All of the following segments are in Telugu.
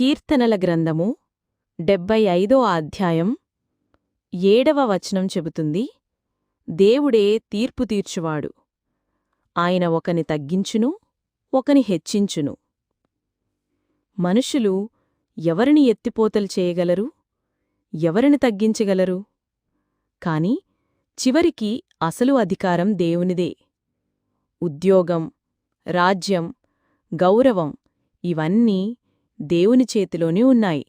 కీర్తనల గ్రంథము 75 అధ్యాయం 7వ వచనం చెబుతుంది, దేవుడే తీర్పు తీర్చువాడు. ఆయన ఒకని తగ్గించును, ఒకని హెచ్చించును. మనుషులు ఎవరిని ఎత్తిపోతలు చేయగలరు? ఎవరిని తగ్గించగలరు? కాని చివరికి అసలు అధికారం దేవునిదే. ఉద్యోగం, రాజ్యం, గౌరవం ఇవన్నీ దేవుని చేతిలోనే ఉన్నాయి.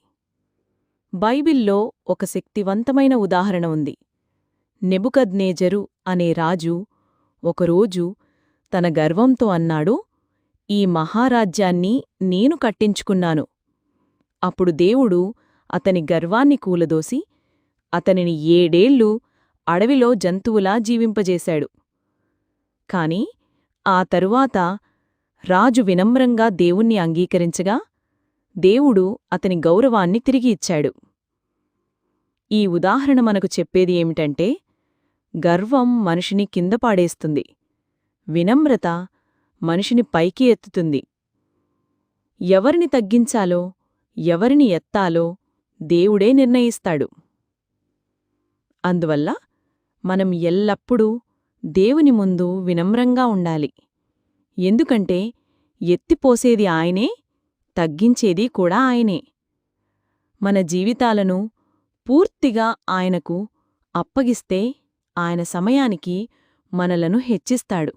బైబిల్లో ఒక శక్తివంతమైన ఉదాహరణ ఉంది. నెబుకద్నేజరు అనే రాజు ఒకరోజు తన గర్వంతో అన్నాడు, ఈ మహారాజ్యాన్ని నేను కట్టించుకున్నాను. అప్పుడు దేవుడు అతని గర్వాన్ని కూలదోసి అతనిని 7 ఏళ్లు అడవిలో జంతువులా జీవింపజేశాడు. కాని ఆ తరువాత రాజు వినమ్రంగా దేవుణ్ణి అంగీకరించగా దేవుడు అతని గౌరవాన్ని తిరిగి ఇచ్చాడు. ఈ ఉదాహరణ మనకు చెప్పేది ఏమిటంటే, గర్వం మనిషిని కింద పాడేస్తుంది, వినమ్రత మనిషిని పైకి ఎత్తుతుంది. ఎవరిని తగ్గించాలో, ఎవరిని ఎత్తాలో దేవుడే నిర్ణయిస్తాడు. అందువల్ల మనం ఎల్లప్పుడూ దేవుని ముందు వినమ్రంగా ఉండాలి. ఎందుకంటే ఎత్తిపోసేది ఆయనే, తగ్గించేది కూడా ఆయనే. మన జీవితాలను పూర్తిగా ఆయనకు అప్పగిస్తే ఆయన సమయానికి మనలను హెచ్చిస్తాడు.